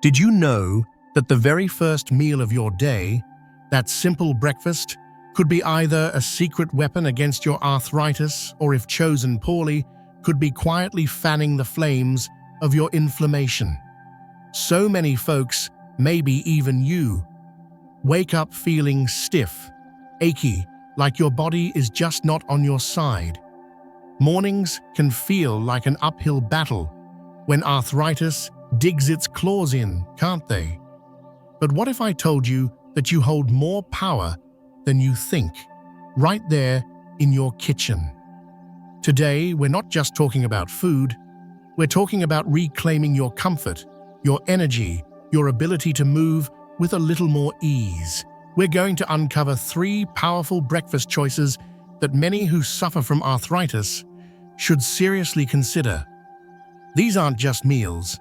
Did you know that the very first meal of your day, that simple breakfast, could be either a secret weapon against your arthritis or, if chosen poorly, could be quietly fanning the flames of your inflammation? So many folks, maybe even you, wake up feeling stiff, achy, like your body is just not on your side. Mornings can feel like an uphill battle when arthritis digs its claws in, can't they? But what if I told you that you hold more power than you think, right there in your kitchen? Today, we're not just talking about food, we're talking about reclaiming your comfort, your energy, your ability to move with a little more ease. We're going to uncover 3 powerful breakfast choices that many who suffer from arthritis should seriously consider. These aren't just meals.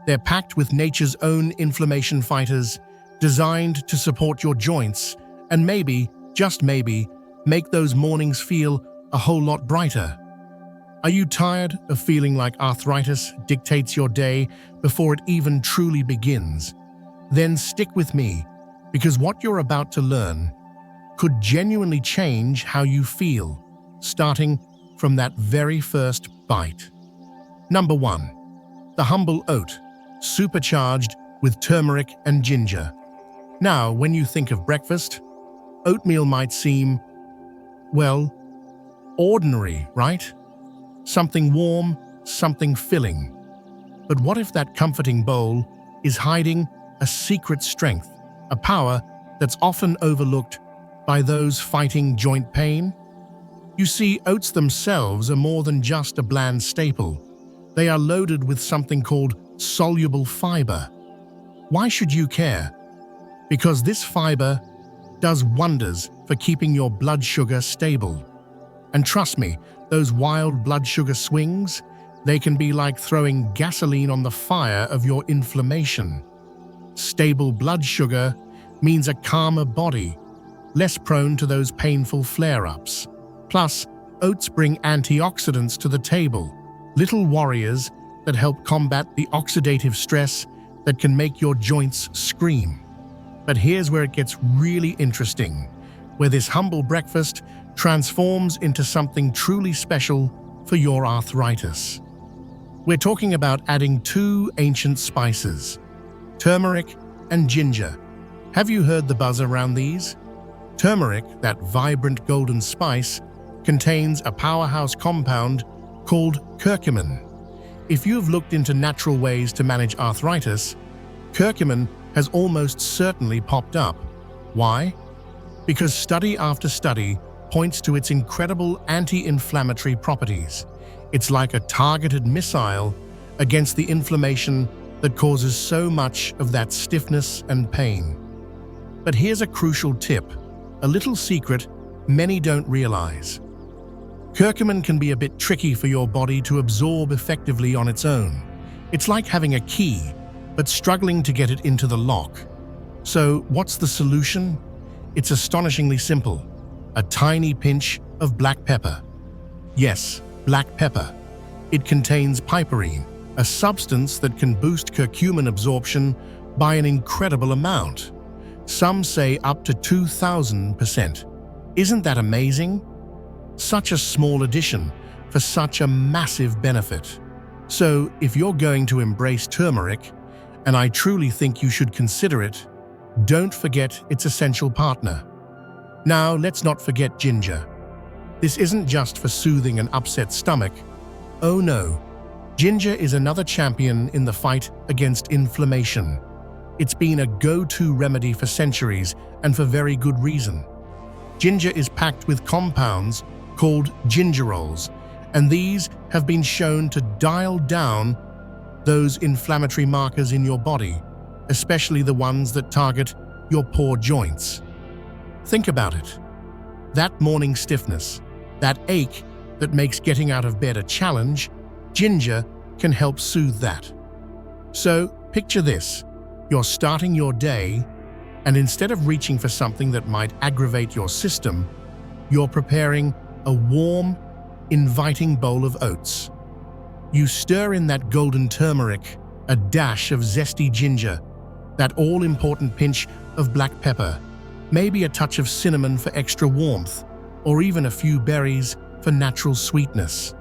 They're packed with nature's own inflammation fighters, designed to support your joints and maybe, just maybe, make those mornings feel a whole lot brighter. Are you tired of feeling like arthritis dictates your day before it even truly begins? Then stick with me, because what you're about to learn could genuinely change how you feel, starting from that very first bite. Number 1. The humble oat, supercharged with turmeric and ginger. Now, when you think of breakfast, oatmeal might seem, well, ordinary, right? Something warm, something filling. But what if that comforting bowl is hiding a secret strength, a power that's often overlooked by those fighting joint pain? You see, oats themselves are more than just a bland staple. They are loaded with something called soluble fiber. Why should you care? Because this fiber does wonders for keeping your blood sugar stable. And trust me, those wild blood sugar swings, they can be like throwing gasoline on the fire of your inflammation. Stable blood sugar means a calmer body, less prone to those painful flare-ups. Plus, oats bring antioxidants to the table, little warriors that help combat the oxidative stress that can make your joints scream. But here's where it gets really interesting, where this humble breakfast transforms into something truly special for your arthritis. We're talking about adding 2 ancient spices, turmeric and ginger. Have you heard the buzz around these? Turmeric, that vibrant golden spice, contains a powerhouse compound called curcumin. If you've looked into natural ways to manage arthritis, curcumin has almost certainly popped up. Why? Because study after study points to its incredible anti-inflammatory properties. It's like a targeted missile against the inflammation that causes so much of that stiffness and pain. But here's a crucial tip, a little secret many don't realize. Curcumin can be a bit tricky for your body to absorb effectively on its own. It's like having a key, but struggling to get it into the lock. So what's the solution? It's astonishingly simple. A tiny pinch of black pepper. Yes, black pepper. It contains piperine, a substance that can boost curcumin absorption by an incredible amount. Some say up to 2,000%. Isn't that amazing? Such a small addition for such a massive benefit. So if you're going to embrace turmeric, and I truly think you should consider it, don't forget its essential partner. Now, let's not forget ginger. This isn't just for soothing an upset stomach. Oh no, ginger is another champion in the fight against inflammation. It's been a go-to remedy for centuries, and for very good reason. Ginger is packed with compounds called gingerols, and these have been shown to dial down those inflammatory markers in your body, especially the ones that target your poor joints. Think about it. That morning stiffness, that ache that makes getting out of bed a challenge, ginger can help soothe that. So, picture this. You're starting your day, and instead of reaching for something that might aggravate your system, you're preparing a warm, inviting bowl of oats. You stir in that golden turmeric, a dash of zesty ginger, that all-important pinch of black pepper, maybe a touch of cinnamon for extra warmth, or even a few berries for natural sweetness.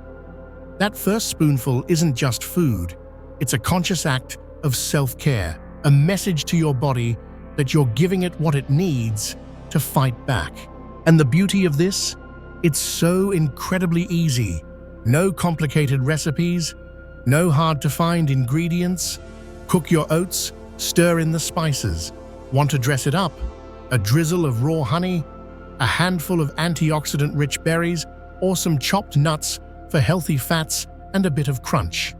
That first spoonful isn't just food, it's a conscious act of self-care, a message to your body that you're giving it what it needs to fight back. And the beauty of this? It's so incredibly easy. No complicated recipes, no hard-to-find ingredients. Cook your oats, stir in the spices. Want to dress it up? A drizzle of raw honey, a handful of antioxidant-rich berries, or some chopped nuts for healthy fats and a bit of crunch.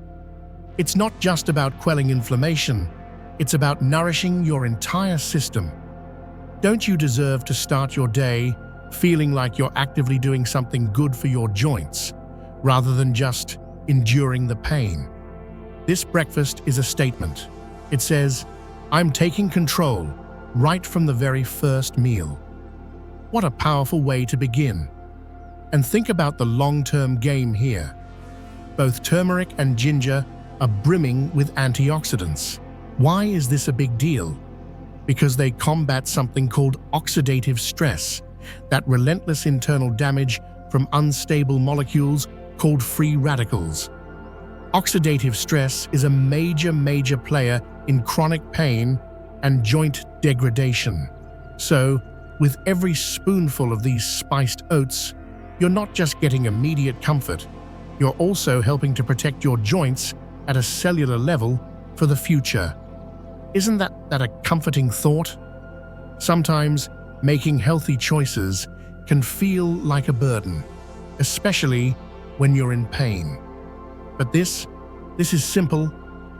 It's not just about quelling inflammation, it's about nourishing your entire system. Don't you deserve to start your day feeling like you're actively doing something good for your joints, rather than just enduring the pain? This breakfast is a statement. It says, I'm taking control right from the very first meal. What a powerful way to begin. And think about the long-term game here. Both turmeric and ginger are brimming with antioxidants. Why is this a big deal? Because they combat something called oxidative stress, that relentless internal damage from unstable molecules called free radicals. Oxidative stress is a major player in chronic pain and joint degradation. So, with every spoonful of these spiced oats, you're not just getting immediate comfort, you're also helping to protect your joints at a cellular level for the future. Isn't that a comforting thought? Sometimes, making healthy choices can feel like a burden, especially when you're in pain. But this is simple,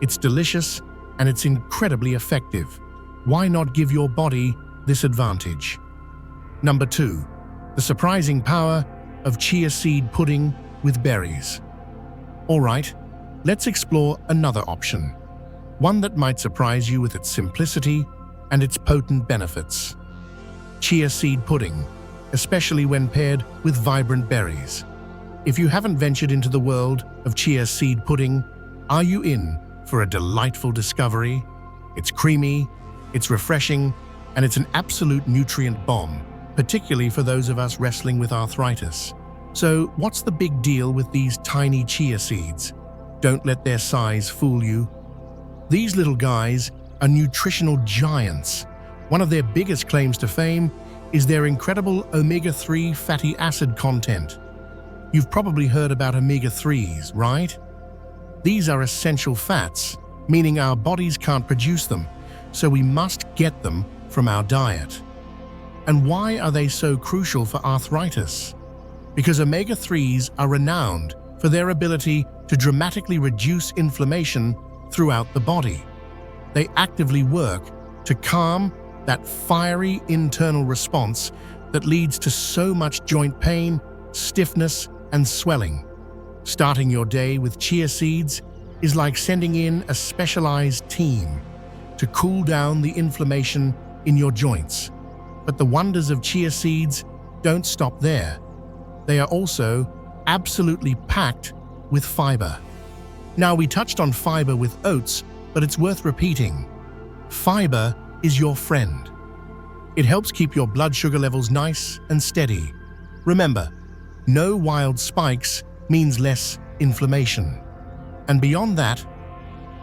it's delicious, and it's incredibly effective. Why not give your body this advantage? Number 2, the surprising power of chia seed pudding with berries. All right, let's explore another option, one that might surprise you with its simplicity and its potent benefits. Chia seed pudding, especially when paired with vibrant berries. If you haven't ventured into the world of chia seed pudding, are you in for a delightful discovery? It's creamy, it's refreshing, and it's an absolute nutrient bomb, particularly for those of us wrestling with arthritis. So, what's the big deal with these tiny chia seeds? Don't let their size fool you. These little guys are nutritional giants. One of their biggest claims to fame is their incredible omega-3 fatty acid content. You've probably heard about omega-3s, right? These are essential fats, meaning our bodies can't produce them, so we must get them from our diet. And why are they so crucial for arthritis? Because omega-3s are renowned for their ability to dramatically reduce inflammation throughout the body. They actively work to calm that fiery internal response that leads to so much joint pain, stiffness, and swelling. Starting your day with chia seeds is like sending in a specialized team to cool down the inflammation in your joints. But the wonders of chia seeds don't stop there. They are also absolutely packed with fiber. Now, we touched on fiber with oats, but it's worth repeating. Fiber is your friend. It helps keep your blood sugar levels nice and steady. Remember, no wild spikes means less inflammation. And beyond that,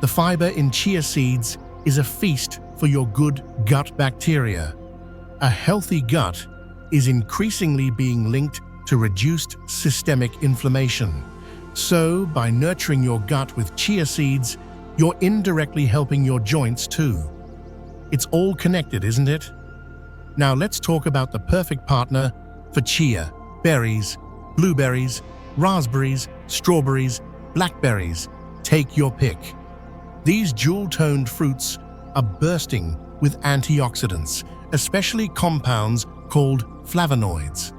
the fiber in chia seeds is a feast for your good gut bacteria. A healthy gut is increasingly being linked to reduced systemic inflammation. So, by nurturing your gut with chia seeds, you're indirectly helping your joints too. It's all connected, isn't it? Now let's talk about the perfect partner for chia: berries, blueberries, raspberries, strawberries, blackberries. Take your pick. These jewel-toned fruits are bursting with antioxidants, especially compounds called flavonoids.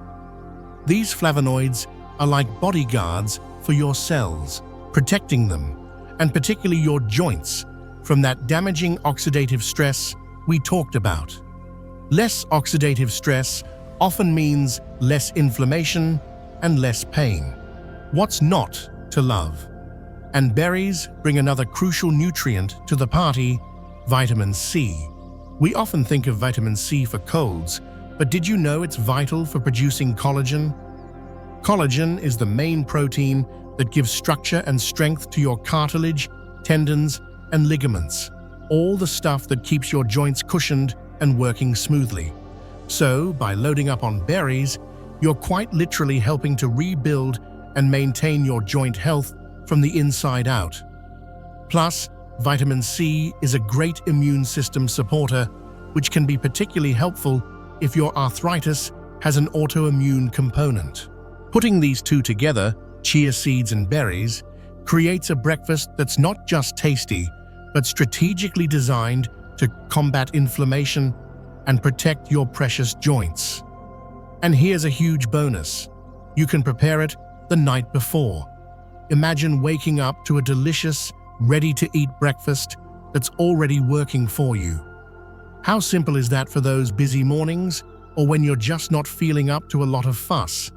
These flavonoids are like bodyguards for your cells, protecting them, and particularly your joints, from that damaging oxidative stress we talked about. Less oxidative stress often means less inflammation and less pain. What's not to love? And berries bring another crucial nutrient to the party: Vitamin C. We often think of vitamin C for colds, but did you know it's vital for producing collagen? Collagen is the main protein that gives structure and strength to your cartilage, tendons, and ligaments, all the stuff that keeps your joints cushioned and working smoothly. So, by loading up on berries, you're quite literally helping to rebuild and maintain your joint health from the inside out. Plus, vitamin C is a great immune system supporter, which can be particularly helpful if your arthritis has an autoimmune component. Putting these two together, chia seeds and berries, creates a breakfast that's not just tasty, but strategically designed to combat inflammation and protect your precious joints. And here's a huge bonus. You can prepare it the night before. Imagine waking up to a delicious, ready-to-eat breakfast that's already working for you. How simple is that for those busy mornings, or when you're just not feeling up to a lot of fuss?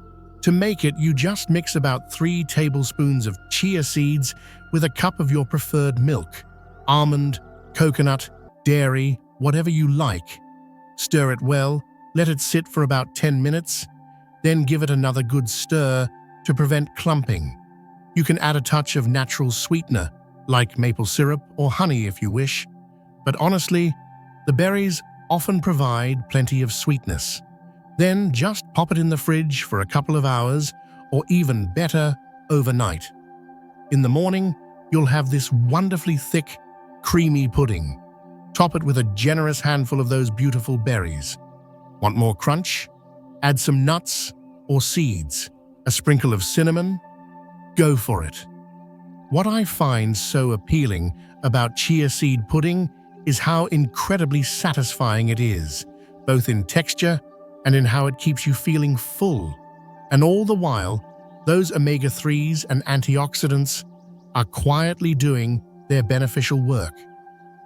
To make it, you just mix about 3 tablespoons of chia seeds with a cup of your preferred milk. Almond, coconut, dairy, whatever you like. Stir it well, let it sit for about 10 minutes, then give it another good stir to prevent clumping. You can add a touch of natural sweetener, like maple syrup or honey if you wish, but honestly, the berries often provide plenty of sweetness. Then just pop it in the fridge for a couple of hours, or even better, overnight. In the morning, you'll have this wonderfully thick, creamy pudding. Top it with a generous handful of those beautiful berries. Want more crunch? Add some nuts or seeds, a sprinkle of cinnamon. Go for it. What I find so appealing about chia seed pudding is how incredibly satisfying it is, both in texture and in how it keeps you feeling full. And all the while, those omega-3s and antioxidants are quietly doing their beneficial work.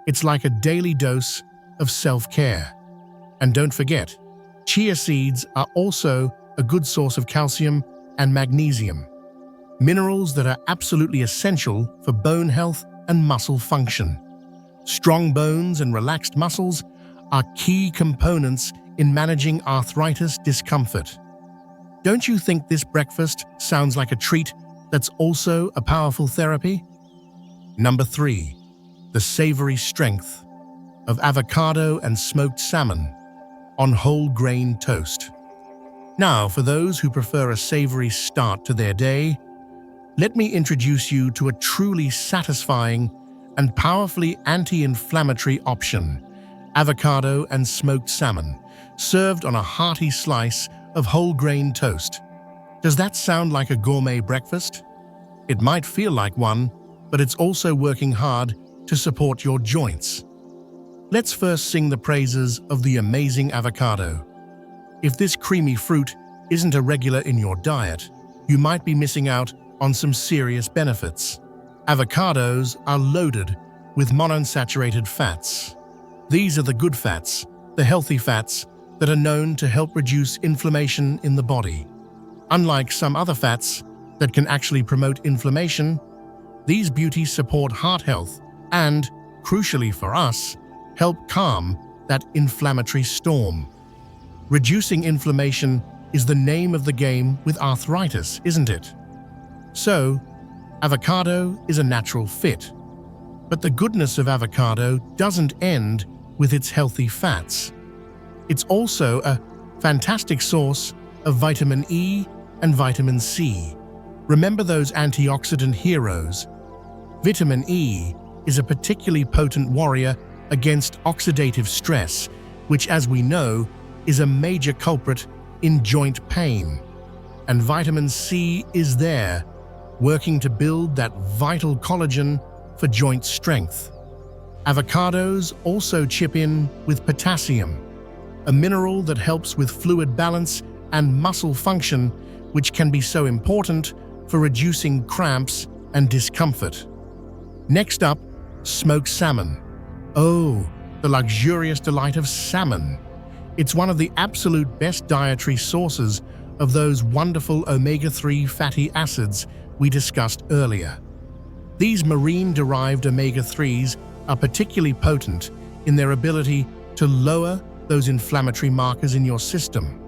It's like a daily dose of self-care. And don't forget, chia seeds are also a good source of calcium and magnesium, minerals that are absolutely essential for bone health and muscle function. Strong bones and relaxed muscles are key components in managing arthritis discomfort. Don't you think this breakfast sounds like a treat that's also a powerful therapy? Number 3, the savory strength of avocado and smoked salmon on whole grain toast. Now, for those who prefer a savory start to their day, let me introduce you to a truly satisfying and powerfully anti-inflammatory option: avocado and smoked salmon, served on a hearty slice of whole grain toast. Does that sound like a gourmet breakfast? It might feel like one, but it's also working hard to support your joints. Let's first sing the praises of the amazing avocado. If this creamy fruit isn't a regular in your diet, you might be missing out on some serious benefits. Avocados are loaded with monounsaturated fats. These are the good fats, the healthy fats that are known to help reduce inflammation in the body. Unlike some other fats that can actually promote inflammation, these beauties support heart health and, crucially for us, help calm that inflammatory storm. Reducing inflammation is the name of the game with arthritis, isn't it? So, avocado is a natural fit. But the goodness of avocado doesn't end with its healthy fats. It's also a fantastic source of vitamin E and vitamin C. Remember those antioxidant heroes? Vitamin E is a particularly potent warrior against oxidative stress, which, as we know, is a major culprit in joint pain. And vitamin C is there, working to build that vital collagen for joint strength. Avocados also chip in with potassium, a mineral that helps with fluid balance and muscle function, which can be so important for reducing cramps and discomfort. Next up, smoked salmon. Oh, the luxurious delight of salmon. It's one of the absolute best dietary sources of those wonderful omega-3 fatty acids we discussed earlier. These marine-derived omega-3s are particularly potent in their ability to lower those inflammatory markers in your system,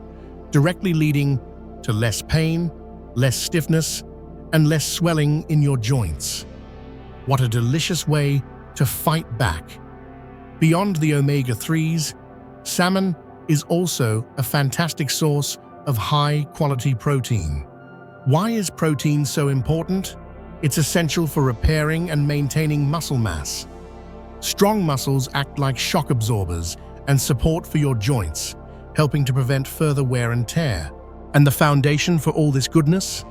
directly leading to less pain, less stiffness, and less swelling in your joints. What a delicious way to fight back. Beyond the omega-3s, salmon is also a fantastic source of high-quality protein. Why is protein so important? It's essential for repairing and maintaining muscle mass. Strong muscles act like shock absorbers and support for your joints, helping to prevent further wear and tear. And the foundation for all this goodness?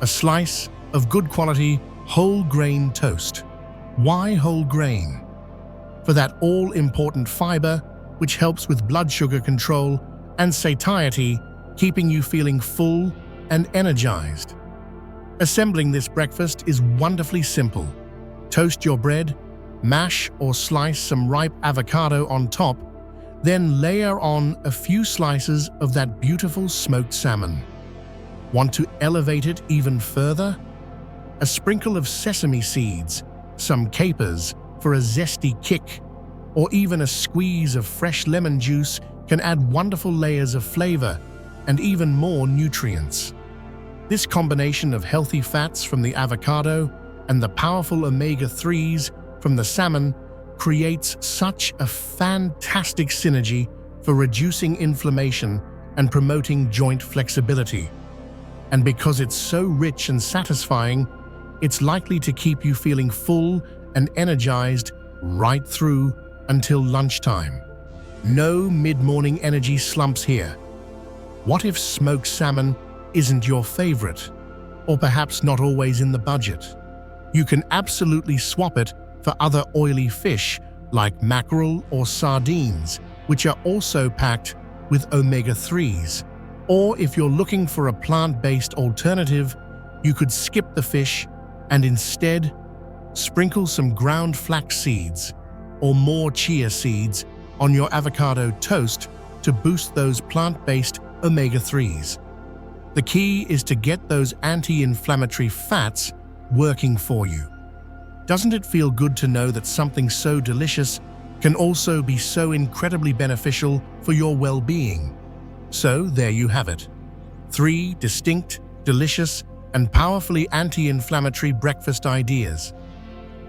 A slice of good quality whole grain toast. Why whole grain? For that all-important fiber, which helps with blood sugar control and satiety, keeping you feeling full and energized. Assembling this breakfast is wonderfully simple. Toast your bread, mash or slice some ripe avocado on top, then layer on a few slices of that beautiful smoked salmon. Want to elevate it even further? A sprinkle of sesame seeds, some capers for a zesty kick, or even a squeeze of fresh lemon juice can add wonderful layers of flavor and even more nutrients. This combination of healthy fats from the avocado and the powerful omega-3s from the salmon creates such a fantastic synergy for reducing inflammation and promoting joint flexibility. And because it's so rich and satisfying, it's likely to keep you feeling full and energized right through until lunchtime. No mid-morning energy slumps here. What if smoked salmon isn't your favorite, or perhaps not always in the budget? You can absolutely swap it for other oily fish like mackerel or sardines, which are also packed with omega-3s. Or if you're looking for a plant-based alternative, you could skip the fish and instead sprinkle some ground flax seeds or more chia seeds on your avocado toast to boost those plant-based omega-3s. The key is to get those anti-inflammatory fats working for you. Doesn't it feel good to know that something so delicious can also be so incredibly beneficial for your well-being? So there you have it. 3 distinct, delicious, and powerfully anti-inflammatory breakfast ideas.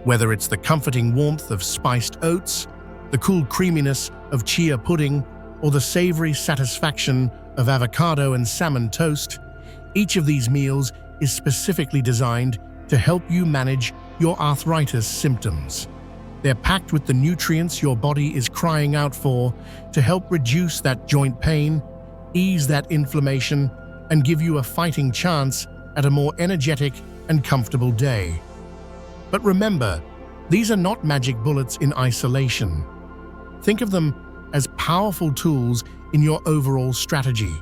Whether it's the comforting warmth of spiced oats, the cool creaminess of chia pudding, or the savory satisfaction of avocado and salmon toast, each of these meals is specifically designed to help you manage your arthritis symptoms. They're packed with the nutrients your body is crying out for to help reduce that joint pain, ease that inflammation, and give you a fighting chance at a more energetic and comfortable day. But remember, these are not magic bullets in isolation. Think of them as powerful tools in your overall strategy.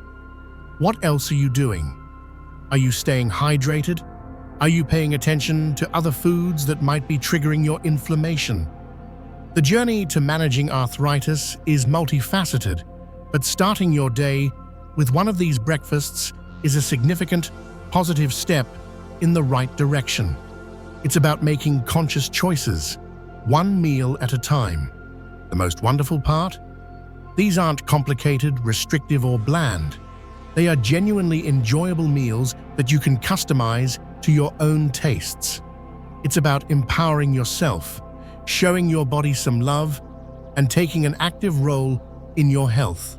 What else are you doing? Are you staying hydrated? Are you paying attention to other foods that might be triggering your inflammation? The journey to managing arthritis is multifaceted, but starting your day with one of these breakfasts is a significant, positive step in the right direction. It's about making conscious choices, one meal at a time. The most wonderful part? These aren't complicated, restrictive, or bland. They are genuinely enjoyable meals that you can customize to your own tastes. It's about empowering yourself, showing your body some love, and taking an active role in your health.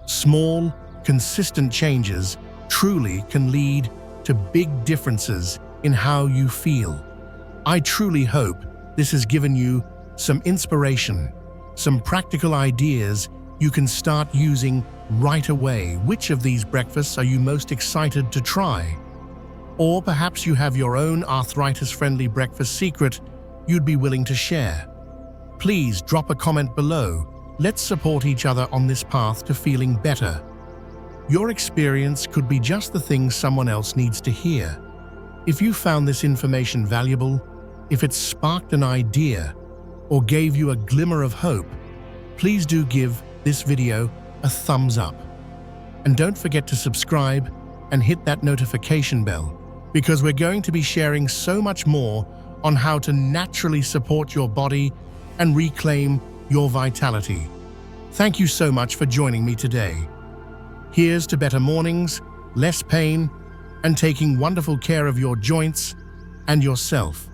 Small, consistent changes truly can lead to big differences in how you feel. I truly hope this has given you some inspiration, some practical ideas you can start using right away. Which of these breakfasts are you most excited to try? Or perhaps you have your own arthritis-friendly breakfast secret you'd be willing to share. Please drop a comment below. Let's support each other on this path to feeling better. Your experience could be just the thing someone else needs to hear. If you found this information valuable, if it sparked an idea, or gave you a glimmer of hope, please do give this video a thumbs up. And don't forget to subscribe and hit that notification bell, because we're going to be sharing so much more on how to naturally support your body and reclaim your vitality. Thank you so much for joining me today. Here's to better mornings, less pain, and taking wonderful care of your joints and yourself.